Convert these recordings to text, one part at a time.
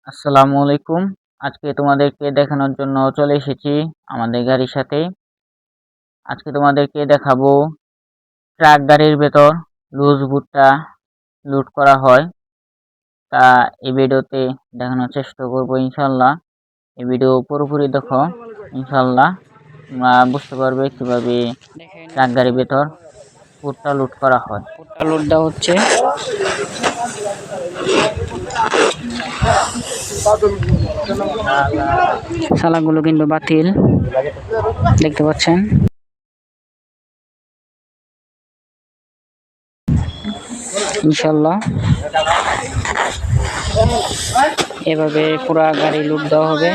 আসসালামু আলাইকুম। আজকে তোমাদেরকে দেখানোর জন্য চলে এসেছি আমাদের গাড়ির সাথে। আজকে তোমাদেরকে দেখাবো ট্রাক গাড়ির ভেতর লুজ ভুট্টা লোড করা হয়। তা এই ভিডিওতে দেখানোর চেষ্টা করব ইনশাল্লাহ। এই ভিডিও পুরোপুরি দেখো, ইনশাল্লাহ তোমরা বুঝতে পারবে কিভাবে ট্রাক গাড়ির ভেতর ভুট্টা লোড করা হয়। ভুট্টা লোড দেওয়া হচ্ছে। সালাগুলো কিন্তু বাতিল, দেখতে পাচ্ছেন। ইনশাল্লাহ এভাবে পুরা গাড়ি লোড দেওয়া হবে।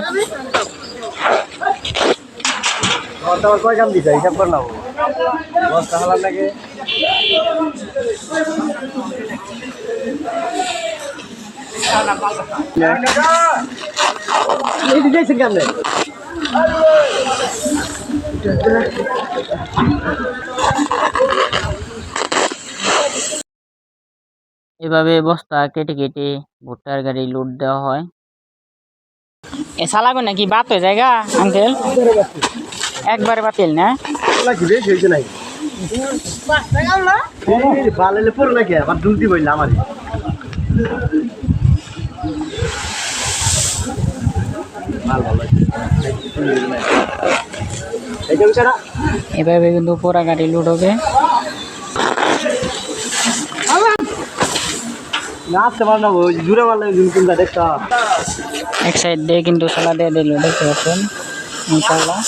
এভাবে বস্তা কেটে কেটে ভুট্টার গাড়ি লোড দেওয়া হয়। এ সালাগো নাকি বাত হয়ে জায়গা আঙ্কেল? একবারে বাতিল না? এভাবে কিন্তু পুরা গাড়ি লোড হবে। এক সাইড দিয়ে কিন্তু সালা দিয়ে দিল, দেখতে পাচ্ছেন। ইনশাল্লাহ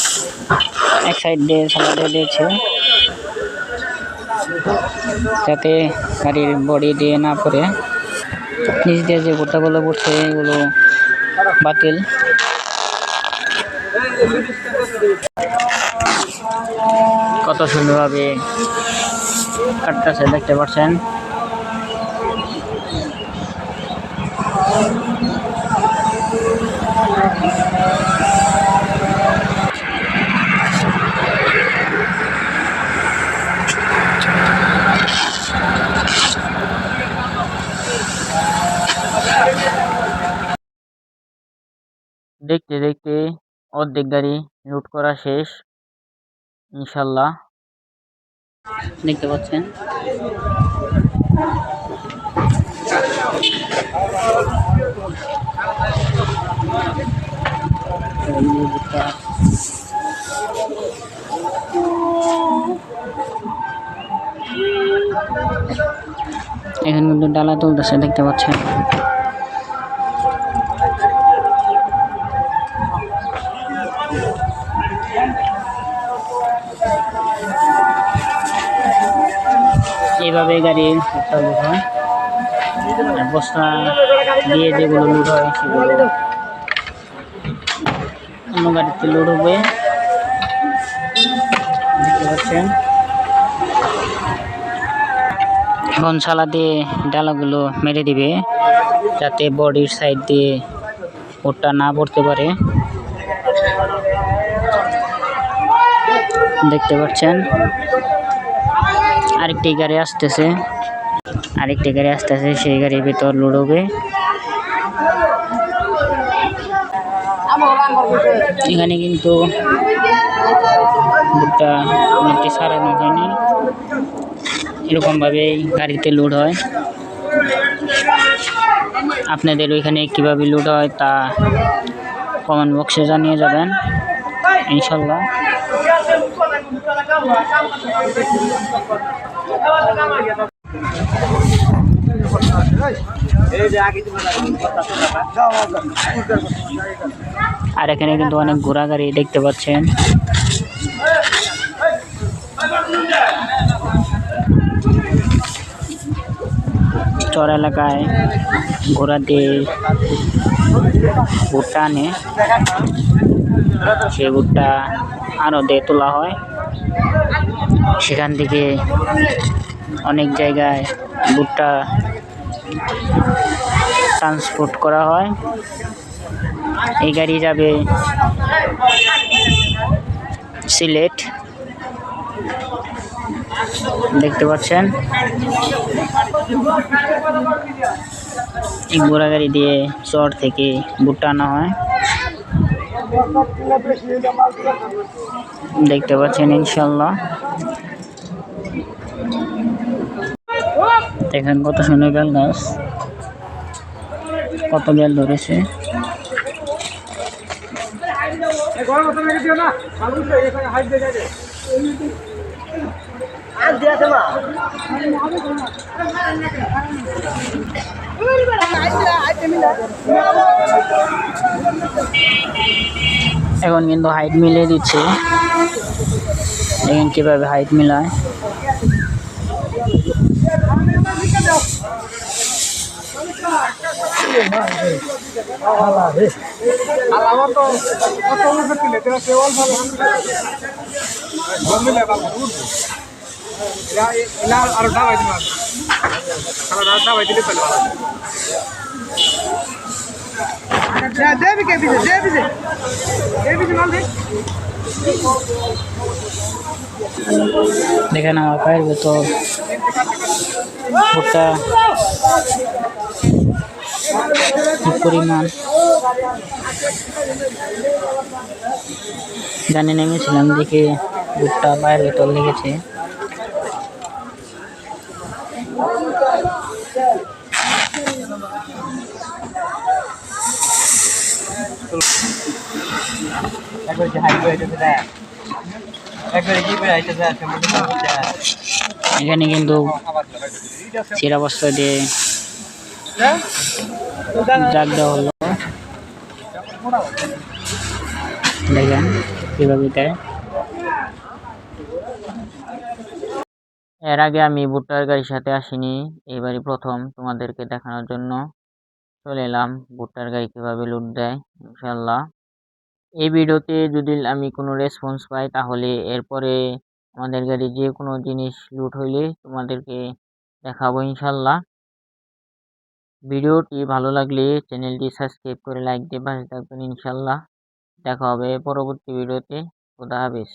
এক সাইড দিয়ে সালা দিয়ে দিয়েছে যাতে গাড়ির বডি দিয়ে না পড়ে। নিচ দিয়ে যে ভুট্টাগুলো পড়ছে এগুলো বাতিল। কত সুন্দরভাবে কাটতেছে, দেখতে পাচ্ছেন। দেখতে দেখতে অর্ধেক গাড়ি লোড করা শেষ, ইনশাল্লাহ দেখতে পাচ্ছেন। এখন কিন্তু ডালা তুলতেছে, দেখতে পাচ্ছেন। এইভাবে গাড়ির ভুট্টা লোড হয়। আর বস্তা দিয়ে যেগুলো লোড হয় সেগুলো অন্য গাড়িতে লোড হবে, দেখতে পাচ্ছেন। এখন সালা দিয়ে ডালাগুলো মেরে দিবে যাতে বডির সাইড দিয়ে ভুট্টা না পড়তে পারে, দেখতে পাচ্ছেন। আরেকটি গাড়ি আসতেছে, সেই গাড়ির ভিতর লোড হবে। এখানে কিন্তু ভুট্টা অনেকটি সারানো হয়নি, এরকম ভাবে গাড়িতে লোড হয়। আপনাদের ওইখানে কিভাবে লোড হয় তা কমেন্ট বক্সে জানিয়ে যাবেন ইনশাল্লাহ। আর এখানে কিন্তু অনেক ঘোড়া গাড়ি দেখতে পাচ্ছেন। চর এলাকায় ঘোড়া দিয়ে ভুট্টা আনে, সে ভুট্টা আরও দিয়ে তোলা হয়। সেখান থেকে অনেক জায়গায় ভুট্টা ট্রান্সপোর্ট করা হয়। এই গাড়ি যাবে সিলেট, দেখতে পাচ্ছেন। এই ঘোড়া গাড়ি দিয়ে চর থেকে ভুট্টা আনা হয়। দেখতে পাচ্ছেন ইনশাল্লাহ, দেখেন কত সুন্দর বেল গাছ, কত বেল ধরেছে। এখন কিন্তু হাইট মিলিয়ে দিচ্ছে, দেখেন কিভাবে হাইট মিলায়। দেখেন আমার পায়ের ভেতর ভুট্টা কি পরিমাণ, জানি নেমেছিলাম দেখে ভুট্টা পায়ের ভেতর লেগেছে। এখানে কিন্তু চিরা বস্তা দিয়ে জাগ দেওয়া হলো, দেখেন কিভাবে দেয়। এর আগে আমি ভুট্টার গাড়ির সাথে আসিনি, এবারই প্রথম তোমাদেরকে দেখানোর জন্য চলে এলাম ভুট্টার গাড়ি কিভাবে লুট দেয়। ইনশাল্লাহ এই ভিডিওতে যদি আমি কোনো রেসপন্স পাই তাহলে এরপরে আমাদের গাড়ি যে কোনো জিনিস লুট হইলে তোমাদেরকে দেখাবো ইনশাল্লাহ। ভিডিওটি ভালো লাগলে চ্যানেলটি সাবস্ক্রাইব করে লাইক দিয়ে পাশে থাকবেন ইনশাল্লাহ। দেখা হবে পরবর্তী ভিডিওতে। খুদা হাফেজ।